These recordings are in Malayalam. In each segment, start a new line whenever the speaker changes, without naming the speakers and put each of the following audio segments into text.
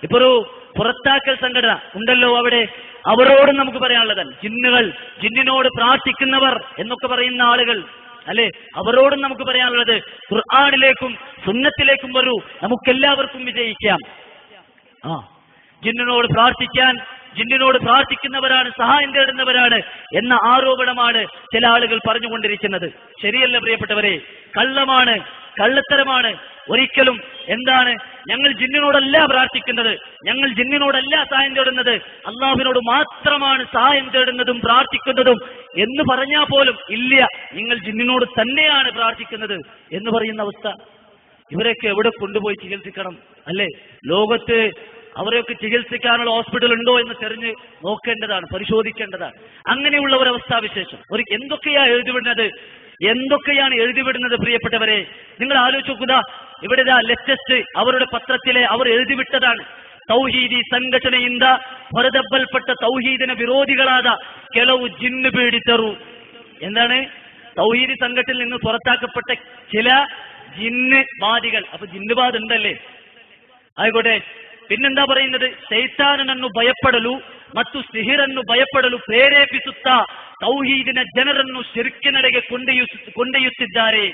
ഇപ്പൊ ഒരു പുറത്താക്കൽ സംഘടന ഉണ്ടല്ലോ, അവരോടും നമുക്ക് പറയാനുള്ളതാണ്. ജിന്നിനോട് പ്രാർത്ഥിക്കുന്നവർ എന്നൊക്കെ പറയുന്ന ആളുകൾ അല്ലെ, അവരോടും നമുക്ക് പറയാനുള്ളത് ഖുർആനിലേക്കും സുന്നത്തിലേക്കും വരൂ, നമുക്കെല്ലാവർക്കും വിജയിക്കാം. ജിന്നിനോട് പ്രാർത്ഥിക്കുന്നവരാണ് സഹായം തേടുന്നവരാണ് എന്ന ആരോപണമാണ് ചില ആളുകൾ പറഞ്ഞുകൊണ്ടിരിക്കുന്നത്. ശരിയല്ല പ്രിയപ്പെട്ടവരെ, കള്ളത്തരമാണ്. ഒരിക്കലും ഞങ്ങൾ ജിന്നിനോടല്ല പ്രാർത്ഥിക്കുന്നത്, ഞങ്ങൾ ജിന്നിനോടല്ല സഹായം തേടുന്നത്, അള്ളാഹുവിനോട് മാത്രമാണ് സഹായം തേടുന്നതും പ്രാർത്ഥിക്കുന്നതും എന്ന് പറഞ്ഞാൽ പോലും ഇല്ല, നിങ്ങൾ ജിന്നിനോട് തന്നെയാണ് പ്രാർത്ഥിക്കുന്നത് എന്ന് പറയുന്ന അവസ്ഥ. ഇവരൊക്കെ എവിടെ കൊണ്ടുപോയി ചികിത്സിക്കണം അല്ലേ? ലോകത്ത് അവരെയൊക്കെ ചികിത്സിക്കാനുള്ള ഹോസ്പിറ്റൽ ഉണ്ടോ എന്ന് തെരഞ്ഞ് നോക്കേണ്ടതാണ്, പരിശോധിക്കേണ്ടതാണ്. അങ്ങനെയുള്ള ഒരു അവസ്ഥാവിശേഷം എന്തൊക്കെയാണ് എഴുതിവിടുന്നത് പ്രിയപ്പെട്ടവരെ. നിങ്ങൾ ആലോചിച്ച് നോക്കുക, ഇവിടെ ലേറ്റസ്റ്റ് അവരുടെ പത്രത്തിലെ അവർ എഴുതിവിട്ടതാണ്. തൗഹീദി ಸಂಘಟನೆಯಿಂದ ಹೊರದಬ್ಬಲ್ಪಟ್ಟ തൗഹീദിನ ವಿರೋಧಿಗಳಾದ ಕೆಲವು ಜಿನ್ನು ಪೀಡಿತರು. എന്താണ്? തൗഹീദി സംഘത്തിൽ നിന്ന് പുറത്താക്കപ്പെട്ട ചില ജിന്ന് ബാധികൾ. അപ്പൊ ജിന്നുബാധ ഉണ്ടല്ലേ, ആയിക്കോട്ടെ. പിന്നെന്താ പറയുന്നത്? ಶೈತಾನನನ್ನು ಭಯಪಡಲು ಮತ್ತು ಸಿಹಿರನ್ನು ಭಯಪಡಲು ಪ್ರೇರೇಪಿಸುತ್ತಾ തൗഹീദിനെ ಜನರನ್ನು ಶಿರ್ಕಿನೆಡೆಗೆ ಕೊಂಡೊಯ್ಯುತ್ತಿದ್ದಾರೆ.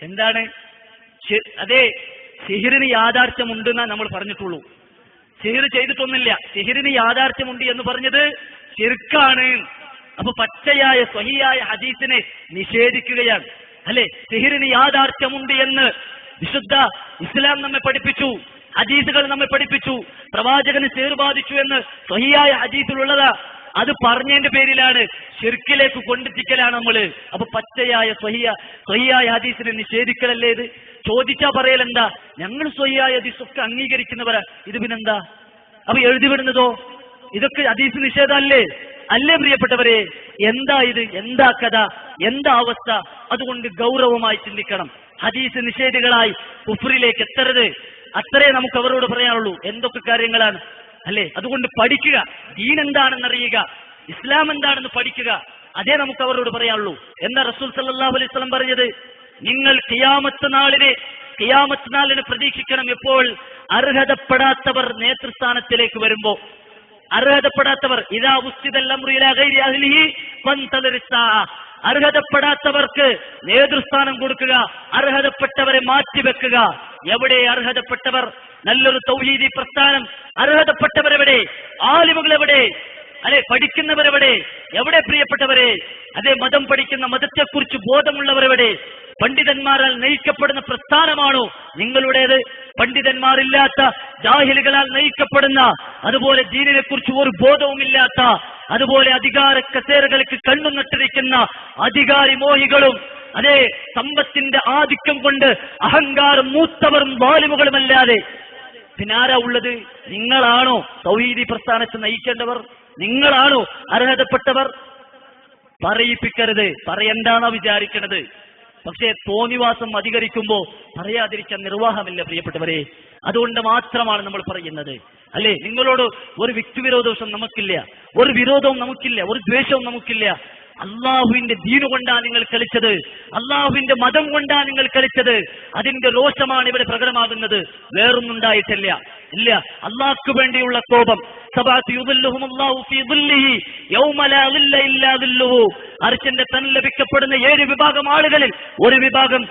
എന്താണ്? അതെ, സിഹിറിന് യാഥാർത്ഥ്യമുണ്ടെന്നാ നമ്മൾ പറഞ്ഞിട്ടുള്ളൂ. സിഹിർ ചെയ്തിട്ടൊന്നുമില്ല. സിഹിറിന് യാഥാർത്ഥ്യമുണ്ട് എന്ന് പറഞ്ഞത് ശിർക്കാണ്. അപ്പൊ പച്ചയായ സ്വഹിയായ ഹദീസിനെ നിഷേധിക്കുകയാണ് അല്ലെ. സിഹിറിന് യാഥാർത്ഥ്യമുണ്ട് എന്ന് വിശുദ്ധ ഇസ്ലാം നമ്മെ പഠിപ്പിച്ചു, ഹദീസുകൾ നമ്മെ പഠിപ്പിച്ചു. പ്രവാചകന് സിഹിർ ബാധിച്ചു എന്ന് സ്വഹിയായ ഹദീസിലുള്ളതാ. അത് പറഞ്ഞതിന്റെ പേരിലാണ് ശിർക്കിലേക്ക് കൊണ്ടെത്തിക്കലാണ് നമ്മള്. അപ്പൊ പച്ചയായ സ്വഹിയായ ഹദീസിനെ നിഷേധിക്കലല്ലേ ഇത്? ചോദിച്ചാ പറയലെന്താ? ഞങ്ങൾ സ്വഹിയായ ഹദീസൊക്കെ അംഗീകരിക്കുന്നവരാ. ഇത് പിന്നെന്താ? അപ്പൊ എഴുതിവിടുന്നതോ ഇതൊക്കെ ഹദീസ് നിഷേധമല്ലേ? അല്ലേ പ്രിയപ്പെട്ടവരെ? എന്താ ഇത്? എന്താ കഥ? എന്താ അവസ്ഥ? അതുകൊണ്ട് ഗൗരവമായി ചിന്തിക്കണം. ഹദീസ് നിഷേധികളായി കുഫ്രിലേക്ക് എത്തരുത്. അത്രേ നമുക്ക് അവരോട് പറയാനുള്ളൂ. എന്തൊക്കെ കാര്യങ്ങളാണ് അല്ലേ? അതുകൊണ്ട് പഠിക്കുക, ദീൻ എന്താണെന്നറിയുക, ഇസ്ലാം എന്താണെന്ന് പഠിക്കുക. അതേ നമുക്ക് അവരോട് പറയാനുള്ളൂ. എന്താ റസൂൽ സല്ലല്ലാഹു അലൈഹി വസല്ലം പറഞ്ഞത്? നിങ്ങൾ ഖിയാമത്ത് നാളിനെ പ്രതീക്ഷിക്കണം. എപ്പോൾ? അർഹതപ്പെടാത്തവർ നേതൃസ്ഥാനത്തിലേക്ക് വരുമ്പോ. അർഹതപ്പെടാത്തവർ ഇദാ ഉസ്തിദൽ അംറു ഇലാ ഗൈരി അഹ്ലിഹി ഫന്തദിർ സാഅ. അർഹതപ്പെടാത്തവർക്ക് നേതൃസ്ഥാനം കൊടുക്കുക, അർഹതപ്പെട്ടവരെ മാറ്റിവെക്കുക. എവിടെ അർഹതപ്പെട്ടവർ? നല്ലൊരു തൗഹീദി പ്രസ്ഥാനം അർഹതപ്പെട്ടവരെവിടെ? ആലിമുകൾ എവിടെ? അല്ലെ, പഠിക്കുന്നവരെവിടെ? എവിടെ പ്രിയപ്പെട്ടവരെ? അതേ, മതം പഠിക്കുന്ന, മതത്തെക്കുറിച്ച് ബോധമുള്ളവരെവിടെ? പണ്ഡിതന്മാരാൽ നയിക്കപ്പെടുന്ന പ്രസ്ഥാനമാണോ നിങ്ങളുടേത്? പണ്ഡിതന്മാരില്ലാത്ത ജാഹിലുകളാൽ നയിക്കപ്പെടുന്ന, അതുപോലെ ദീനിനെ കുറിച്ച് ഒരു ബോധവുമില്ലാത്ത, അതുപോലെ അധികാര കസേരകൾക്ക് കണ്ണു നട്ടിരിക്കുന്ന അധികാരി മോഹികളും, അതേ സമ്പത്തിന്റെ ആധിക്യം കൊണ്ട് അഹങ്കാരം മൂത്തവരും വാലിമുകളുമല്ലാതെ പിന്നെ ആരാ ഉള്ളത്? നിങ്ങളാണോ തൗഹീദി പ്രസ്ഥാനത്തെ നയിക്കേണ്ടവർ? നിങ്ങളാണോ അർഹതപ്പെട്ടവർ? പറയിപ്പിക്കരുത്, പറയണ്ടാന്നാ വിചാരിക്കണത്. പക്ഷേ തോന്നിവാസം അധികരിക്കുമ്പോ പറയാതിരിക്കാൻ നിർവാഹമില്ല പ്രിയപ്പെട്ടവരെ. അതുകൊണ്ട് മാത്രമാണ് നമ്മൾ പറയുന്നത് അല്ലേ. നിങ്ങളോട് ഒരു വ്യക്തിവിരോധവും നമുക്കില്ല, ഒരു വിരോധവും നമുക്കില്ല, ഒരു ദ്വേഷവും നമുക്കില്ല. അള്ളാഹുവിന്റെ ദീന് കൊണ്ടാണ് നിങ്ങൾ കളിച്ചത്, അള്ളാഹുവിന്റെ മതം കൊണ്ടാണ് നിങ്ങൾ കളിച്ചത്. അതിന്റെ രോഷമാണ് ഇവിടെ പ്രകടമാകുന്നത്, വേറൊന്നുണ്ടായിട്ടില്ല. ഇല്ല, അള്ളാഹ്ക്ക് വേണ്ടിയുള്ള കോപം. അർശന്റെ തൻ ലഭിക്കപ്പെടുന്ന 7 വിഭാഗം ആളുകളിൽ ഒരു വിഭാഗം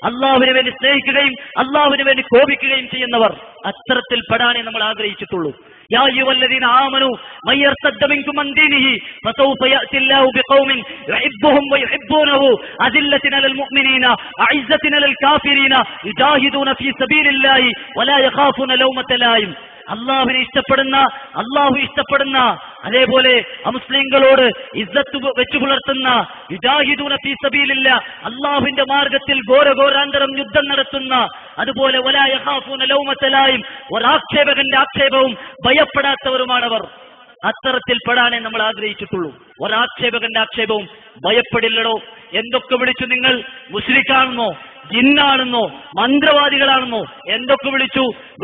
അള്ളാഹുവിനെ വേണ്ടി സ്നേഹിക്കുകയും അള്ളാഹുവിനെ വേണ്ടി കോപിക്കുകയും ചെയ്യുന്നവർ. അത്തരത്തിൽ പെടാനേ നമ്മൾ ആഗ്രഹിച്ചിട്ടുള്ളൂ. يا أيها الذين آمنوا من يرتد منكم عن دينه فسوف يأتي الله بقوم يحبهم ويحبونه أذلة على المؤمنين أعزة على الكافرين يجاهدون في سبيل الله ولا يخافون لومة لائم. അള്ളാഹുവിനെ ഇഷ്ടപ്പെടുന്ന, അള്ളാഹു ഇഷ്ടപ്പെടുന്ന, അതേപോലെ അമുസ്ലിങ്ങളോട് ഇസ്സത്ത് വെച്ചു പുലർത്തുന്ന, യുജാഹിദൂന ഫീ സബീലില്ലാ, അള്ളാഹുവിന്റെ മാർഗത്തിൽ ഘോരഘോരാന്തരം യുദ്ധം നടത്തുന്ന, അതുപോലെ വലാ യഖാഫൂന ലൗമത ലായിം, ഒരാക്ഷേപകന്റെ ആക്ഷേപവും ഭയപ്പെടാത്തവരുമാണവർ. അത്തരത്തിൽ പെടാനേ നമ്മൾ ആഗ്രഹിച്ചിട്ടുള്ളൂ. ഒരാക്ഷേപകന്റെ ആക്ഷേപവും ഭയപ്പെടില്ലടോ. എന്തൊക്കെ വിളിച്ചു നിങ്ങൾ മുശ്രിക്കാണെന്നോ, ജിന്നാണെന്നോ മന്ത്രവാദികളാണെന്നോ എന്തൊക്കെ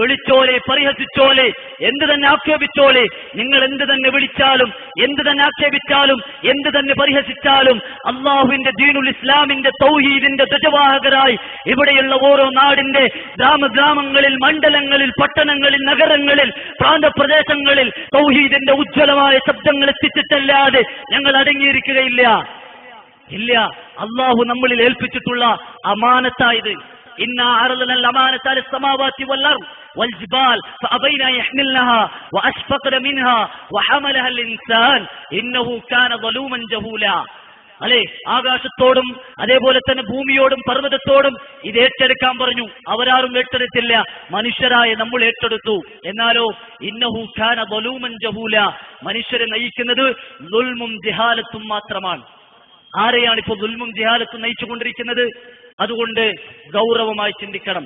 വിളിച്ചോലെ, പരിഹസിച്ചോലെ, എന്ത് തന്നെ ആക്ഷേപിച്ചോലെ. നിങ്ങൾ എന്ത് തന്നെ വിളിച്ചാലും, എന്ത് തന്നെ ആക്ഷേപിച്ചാലും, എന്ത് തന്നെ പരിഹസിച്ചാലും അള്ളാഹുവിന്റെ ദീനുൽ ഇസ്ലാമിന്റെ തൗഹീദിന്റെ ധ്വജവാഹകരായി ഇവിടെയുള്ള ഓരോ നാടിന്റെ ഗ്രാമങ്ങളിൽ, മണ്ഡലങ്ങളിൽ, പട്ടണങ്ങളിൽ, നഗരങ്ങളിൽ, പ്രാന്തപ്രദേശങ്ങളിൽ തൗഹീദിന്റെ ഉജ്ജ്വലമായ ശബ്ദങ്ങൾ എത്തിച്ചിട്ടല്ലാതെ ഞങ്ങൾ അടങ്ങിയിരിക്കുകയില്ല. ഇല്ല, അള്ളാഹു നമ്മളിൽ ഏൽപ്പിച്ചിട്ടുള്ള അമാനത്തായത്. ഇന്നാ അറളനൽ അമാനത അലസ് സമാവാതി വൽ അർദ് വൽ ജിബാൽ ഫഅബൈന യഹ്മിൽനഹാ വഅശ്ഫഖന മിൻഹാ വഹമലഹ അൽ ഇൻസാൻ ഇന്നഹു കാന ളലൂമൻ ജഹൂലാ. അല്ലെ, ആകാശത്തോടും അതേപോലെ തന്നെ ഭൂമിയോടും പർവ്വതത്തോടും ഇത് ഏറ്റെടുക്കാൻ പറഞ്ഞു. അവരാരും ഏറ്റെടുത്തില്ല, മനുഷ്യരായ നമ്മൾ ഏറ്റെടുത്തു. എന്നാലോ ഇന്നഹു കാന ളലൂമൻ ജഹൂലാ, മനുഷ്യരെ നയിക്കുന്നത് ദുൽമും ജിഹാലത്തും മാത്രമാണ്. ആരെയാണ് ഇപ്പോൾ ദുൽമും ജിഹാലത്തും നയിച്ചുകൊണ്ടിരിക്കുന്നത്? അതുകൊണ്ട് ഗൗരവമായി ചിന്തിക്കണം.